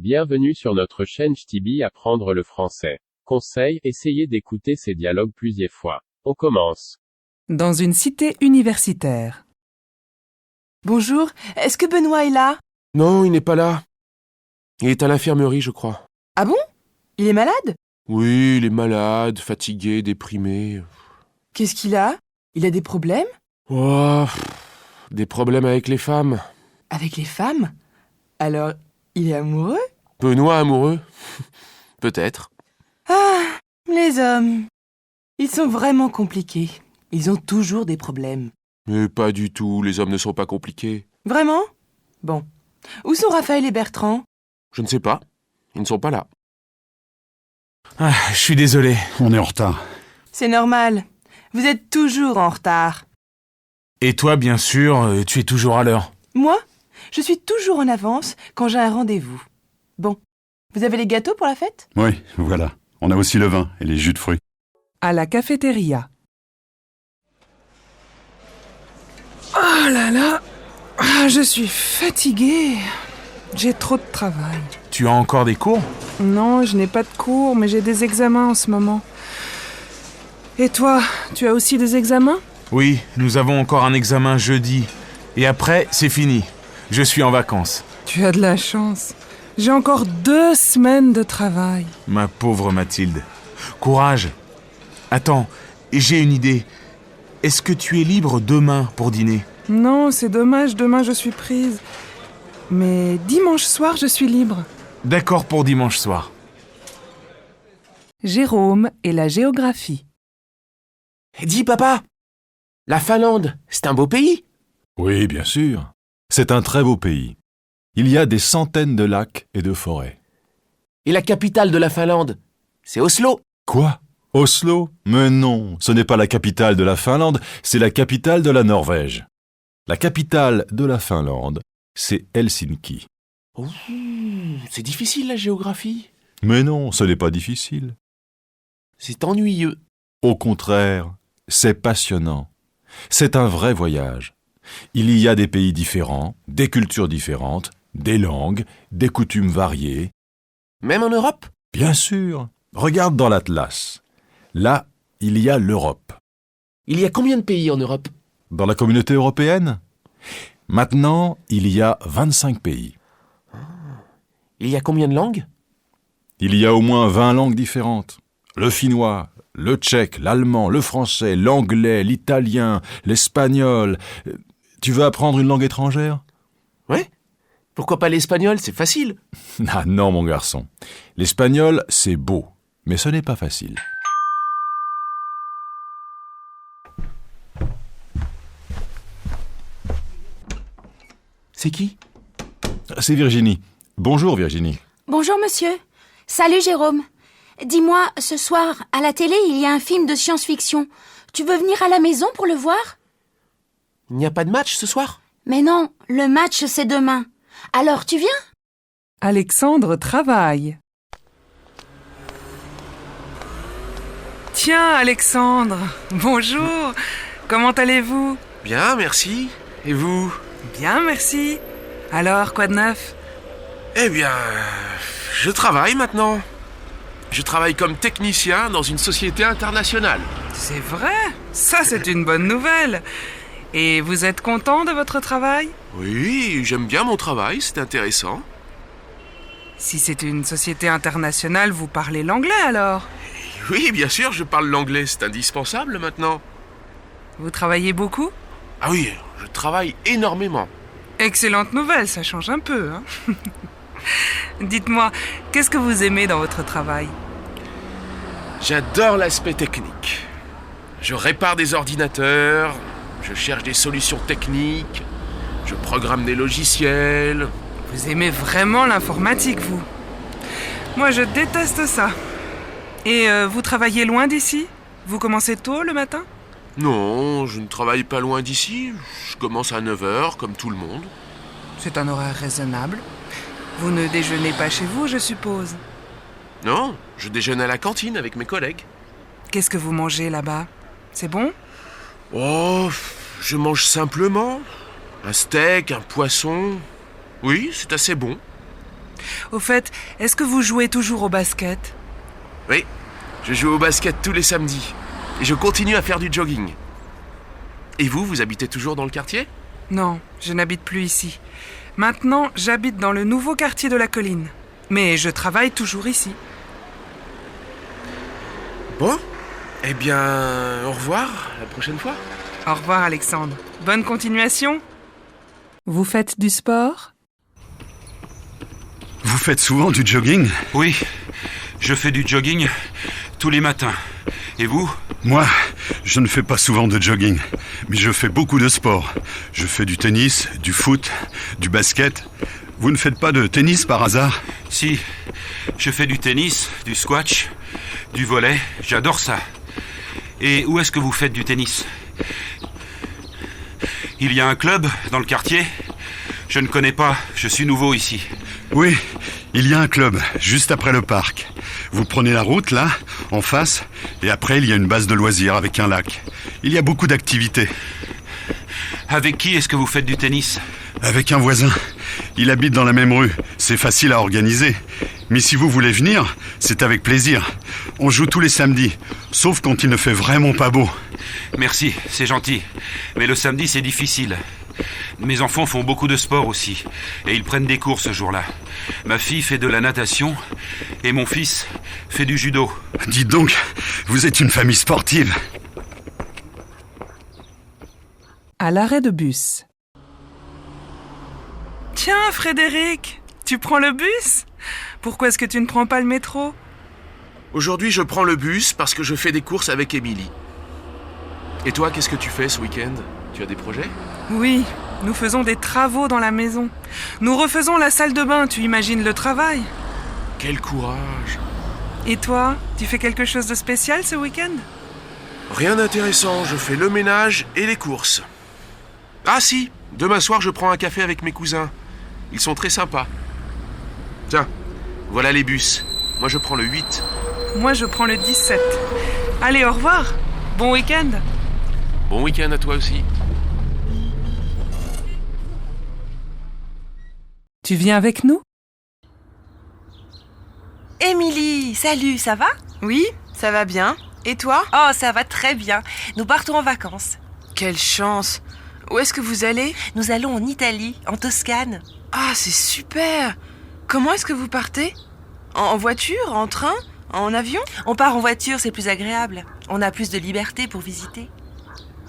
Bienvenue sur notre chaîne Ch'tibi Apprendre le français. Conseil, essayez d'écouter ces dialogues plusieurs fois. On commence. Dans une cité universitaire. Bonjour, est-ce que Benoît est là? Non, il n'est pas là. Il est à l'infirmerie, je crois. Ah bon? Il est malade? Oui, il est malade, fatigué, déprimé. Qu'est-ce qu'il a? Il a des problèmes? Oh, des problèmes avec les femmes. Avec les femmes? Alors, il est amoureux? Benoît amoureux? Peut-être. Ah, les hommes. Ils sont vraiment compliqués. Ils ont toujours des problèmes. Mais pas du tout, les hommes ne sont pas compliqués. Vraiment? Bon. Où sont Raphaël et Bertrand? Je ne sais pas. Ils ne sont pas là. Ah, je suis désolé. On est en retard. C'est normal. Vous êtes toujours en retard. Et toi, bien sûr, tu es toujours à l'heure. Moi, je suis toujours en avance quand j'ai un rendez-vous. Bon. Vous avez les gâteaux pour la fête? Oui, voilà. On a aussi le vin et les jus de fruits. À la cafétéria. Oh là là, je suis fatiguée. J'ai trop de travail. Tu as encore des cours? Non, je n'ai pas de cours, mais j'ai des examens en ce moment. Et toi, tu as aussi des examens? Oui, nous avons encore un examen jeudi. Et après, c'est fini. Je suis en vacances. Tu as de la chance. J'ai encore 2 semaines de travail. Ma pauvre Mathilde. Courage. Attends, j'ai une idée. Est-ce que tu es libre demain pour dîner? Non, c'est dommage, demain je suis prise. Mais dimanche soir, je suis libre. D'accord pour dimanche soir. Jérôme et la géographie. Dis, papa, la Finlande, c'est un beau pays. Oui, bien sûr. C'est un très beau pays. Il y a des centaines de lacs et de forêts. Et la capitale de la Finlande, c'est Oslo. Quoi? Oslo? Mais non, ce n'est pas la capitale de la Finlande, c'est la capitale de la Norvège. La capitale de la Finlande, c'est Helsinki. Ouh, c'est difficile la géographie. Mais non, ce n'est pas difficile. C'est ennuyeux. Au contraire, c'est passionnant. C'est un vrai voyage. Il y a des pays différents, des cultures différentes, des langues, des coutumes variées. Même en Europe? Bien sûr. Regarde dans l'Atlas. Là, il y a l'Europe. Il y a combien de pays en Europe? Dans la communauté européenne? Maintenant, il y a 25 pays. Il y a combien de langues? Il y a au moins 20 langues différentes. Le finnois, le tchèque, l'allemand, le français, l'anglais, l'italien, l'espagnol. Tu veux apprendre une langue étrangère? Ouais. Pourquoi pas l'espagnol? C'est facile. Ah non, mon garçon. L'espagnol, c'est beau, mais ce n'est pas facile. C'est qui? C'est Virginie. Bonjour, Virginie. Bonjour monsieur. Salut Jérôme. Dis-moi, ce soir, à la télé, il y a un film de science-fiction. Tu veux venir à la maison pour le voir? Il n'y a pas de match ce soir? Mais non, le match c'est demain. Alors tu viens? Alexandre travaille. Tiens, Alexandre, bonjour. Comment allez-vous? Bien, merci. Et vous? Bien, merci. Alors, quoi de neuf? Eh bien, je travaille maintenant. Je travaille comme technicien dans une société internationale. C'est vrai? Ça, c'est une bonne nouvelle. Et vous êtes content de votre travail? Oui, j'aime bien mon travail, c'est intéressant. Si c'est une société internationale, vous parlez l'anglais alors? Oui, bien sûr, je parle l'anglais, c'est indispensable maintenant. Vous travaillez beaucoup? Ah oui, je travaille énormément. Excellente nouvelle, ça change un peu, hein. Dites-moi, qu'est-ce que vous aimez dans votre travail? J'adore l'aspect technique. Je répare des ordinateurs, je cherche des solutions techniques, je programme des logiciels. Vous aimez vraiment l'informatique, vous? Moi, je déteste ça. Et vous travaillez loin d'ici? Vous commencez tôt le matin? Non, je ne travaille pas loin d'ici. Je commence à 9h, comme tout le monde. C'est un horaire raisonnable. Vous ne déjeunez pas chez vous, je suppose? Non, je déjeune à la cantine avec mes collègues. Qu'est-ce que vous mangez là-bas? C'est bon? Oh, je mange simplement. Un steak, un poisson. Oui, c'est assez bon. Au fait, est-ce que vous jouez toujours au basket? Oui, je joue au basket tous les samedis. Et je continue à faire du jogging. Et vous habitez toujours dans le quartier? Non, je n'habite plus ici. Maintenant, j'habite dans le nouveau quartier de la colline. Mais je travaille toujours ici. Bon, eh bien, au revoir, la prochaine fois. Au revoir, Alexandre. Bonne continuation. Vous faites du sport? Vous faites souvent du jogging? Oui, je fais du jogging tous les matins. Et vous? Moi, je ne fais pas souvent de jogging, mais je fais beaucoup de sport. Je fais du tennis, du foot, du basket. Vous ne faites pas de tennis par hasard? Si, je fais du tennis, du squash, du volley, j'adore ça. Et où est-ce que vous faites du tennis? Il y a un club dans le quartier? Je ne connais pas, je suis nouveau ici. Oui, il y a un club, juste après le parc. Vous prenez la route, là, en face, et après, il y a une base de loisirs avec un lac. Il y a beaucoup d'activités. Avec qui est-ce que vous faites du tennis? Avec un voisin. Il habite dans la même rue. C'est facile à organiser. Mais si vous voulez venir, c'est avec plaisir. On joue tous les samedis, sauf quand il ne fait vraiment pas beau. Merci, c'est gentil. Mais le samedi, c'est difficile. Mes enfants font beaucoup de sport aussi, et ils prennent des cours ce jour-là. Ma fille fait de la natation, et mon fils fait du judo. Dites donc, vous êtes une famille sportive. À l'arrêt de bus. Tiens, Frédéric, tu prends le bus? Pourquoi est-ce que tu ne prends pas le métro? Aujourd'hui, je prends le bus parce que je fais des courses avec Émilie. Et toi, qu'est-ce que tu fais ce week-end? Tu as des projets? Oui, nous faisons des travaux dans la maison. Nous refaisons la salle de bain, tu imagines le travail? Quel courage! Et toi, tu fais quelque chose de spécial ce week-end? Rien d'intéressant, je fais le ménage et les courses. Ah si, demain soir, je prends un café avec mes cousins. Ils sont très sympas. Tiens, voilà les bus. Moi, je prends le 8. Moi, je prends le 17. Allez, au revoir. Bon week-end. Bon week-end à toi aussi. Tu viens avec nous? Émilie, salut, ça va? Oui, ça va bien. Et toi? Oh, ça va très bien. Nous partons en vacances. Quelle chance! Où est-ce que vous allez? Nous allons en Italie, en Toscane. Ah, c'est super! Comment est-ce que vous partez? En voiture? En train? En avion? On part en voiture, c'est plus agréable. On a plus de liberté pour visiter.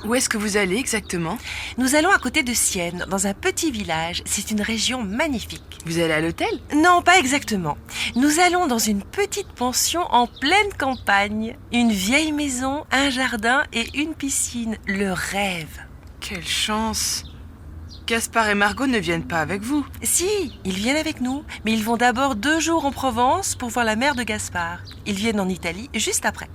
Où est-ce que vous allez exactement? Nous allons à côté de Sienne, dans un petit village. C'est une région magnifique. Vous allez à l'hôtel? Non, pas exactement. Nous allons dans une petite pension en pleine campagne. Une vieille maison, un jardin et une piscine. Le rêve. Quelle chance! Gaspard et Margot ne viennent pas avec vous? Si, ils viennent avec nous, mais ils vont d'abord 2 jours en Provence pour voir la mère de Gaspard. Ils viennent en Italie juste après.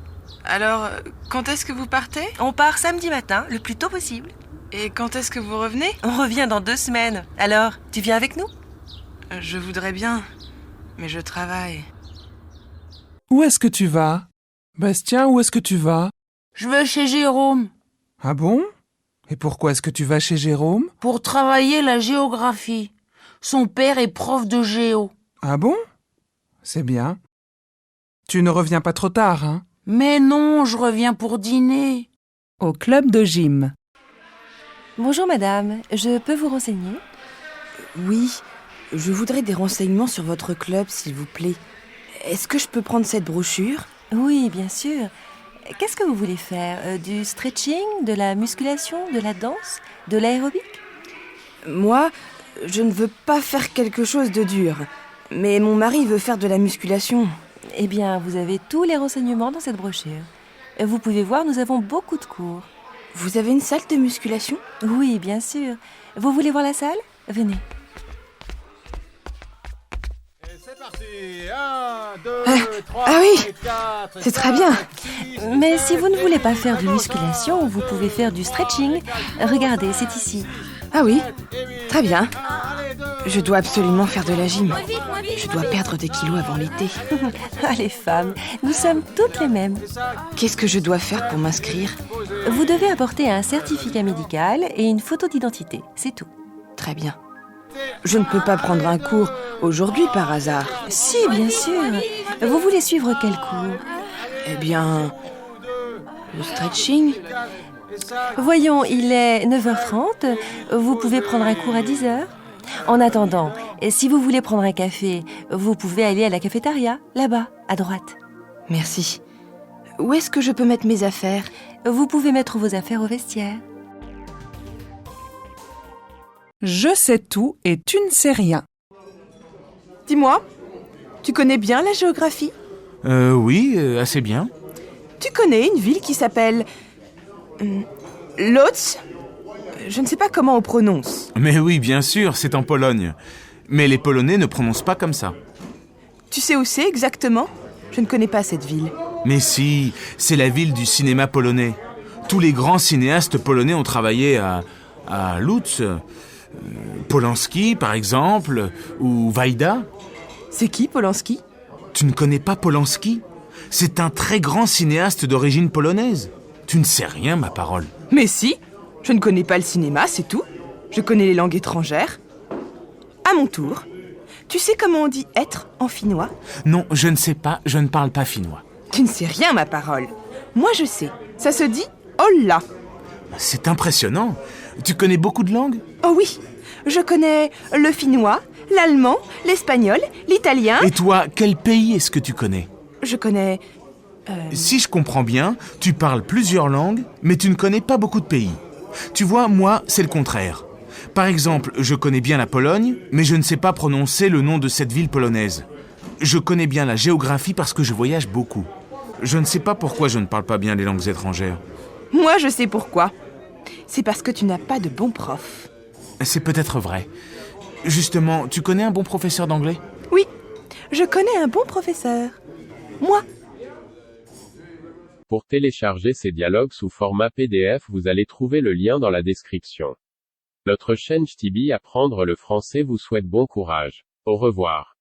Alors, quand est-ce que vous partez? On part samedi matin, le plus tôt possible. Et quand est-ce que vous revenez? On revient dans 2 semaines. Alors, tu viens avec nous? Je voudrais bien, mais je travaille. Où est-ce que tu vas? Bastien, où est-ce que tu vas? Je vais chez Jérôme. Ah bon? Et pourquoi est-ce que tu vas chez Jérôme? Pour travailler la géographie. Son père est prof de géo. Ah bon? C'est bien. Tu ne reviens pas trop tard, hein? Mais non, je reviens pour dîner. Au club de gym. Bonjour madame, je peux vous renseigner? Oui, je voudrais des renseignements sur votre club, s'il vous plaît. Est-ce que je peux prendre cette brochure? Oui, bien sûr. Qu'est-ce que vous voulez faire? Du stretching, de la musculation, de la danse, de l'aérobic? Moi, je ne veux pas faire quelque chose de dur. Mais mon mari veut faire de la musculation. Eh bien, vous avez tous les renseignements dans cette brochure. Vous pouvez voir, nous avons beaucoup de cours. Vous avez une salle de musculation? Oui, bien sûr. Vous voulez voir la salle? Venez. C'est parti. 1, 2, 3, ah oui, 4, c'est très bien. Mais si vous ne voulez pas faire de musculation, vous pouvez faire du stretching. Regardez, c'est ici. Ah oui, très bien. Je dois absolument faire de la gym. Je dois perdre des kilos avant l'été. Ah, les femmes, nous sommes toutes les mêmes. Qu'est-ce que je dois faire pour m'inscrire? Vous devez apporter un certificat médical et une photo d'identité, c'est tout. Très bien. Je ne peux pas prendre un cours aujourd'hui par hasard. Si, bien sûr. Vous voulez suivre quel cours? Eh bien, le stretching. Voyons, il est 9h30. Vous pouvez prendre un cours à 10h. En attendant, si vous voulez prendre un café, vous pouvez aller à la cafétéria, là-bas, à droite. Merci. Où est-ce que je peux mettre mes affaires? Vous pouvez mettre vos affaires au vestiaire. Je sais tout et tu ne sais rien. Dis-moi, tu connais bien la géographie? Oui, assez bien. Tu connais une ville qui s'appelle... Lodz? Je ne sais pas comment on prononce. Mais oui, bien sûr, c'est en Pologne. Mais les Polonais ne prononcent pas comme ça. Tu sais où c'est exactement? Je ne connais pas cette ville. Mais si, c'est la ville du cinéma polonais. Tous les grands cinéastes polonais ont travaillé à Lutz. Polanski, par exemple, ou Wajda. C'est qui, Polanski? Tu ne connais pas Polanski? C'est un très grand cinéaste d'origine polonaise. Tu ne sais rien, ma parole. Mais si, je ne connais pas le cinéma, c'est tout. Je connais les langues étrangères. À mon tour, tu sais comment on dit être en finnois? Non, je ne sais pas, je ne parle pas finnois. Tu ne sais rien, ma parole. Moi, je sais. Ça se dit olla. C'est impressionnant. Tu connais beaucoup de langues? Oh oui, je connais le finnois, l'allemand, l'espagnol, l'italien... Et toi, quel pays est-ce que tu connais? Je connais... Si je comprends bien, tu parles plusieurs langues, mais tu ne connais pas beaucoup de pays. Tu vois, moi, c'est le contraire. Par exemple, je connais bien la Pologne, mais je ne sais pas prononcer le nom de cette ville polonaise. Je connais bien la géographie parce que je voyage beaucoup. Je ne sais pas pourquoi je ne parle pas bien les langues étrangères. Moi, je sais pourquoi. C'est parce que tu n'as pas de bons profs. C'est peut-être vrai. Justement, tu connais un bon professeur d'anglais? Oui, je connais un bon professeur. Moi. Pour télécharger ces dialogues sous format PDF, vous allez trouver le lien dans la description. Notre chaîne Ch'tibi Apprendre le français vous souhaite bon courage. Au revoir.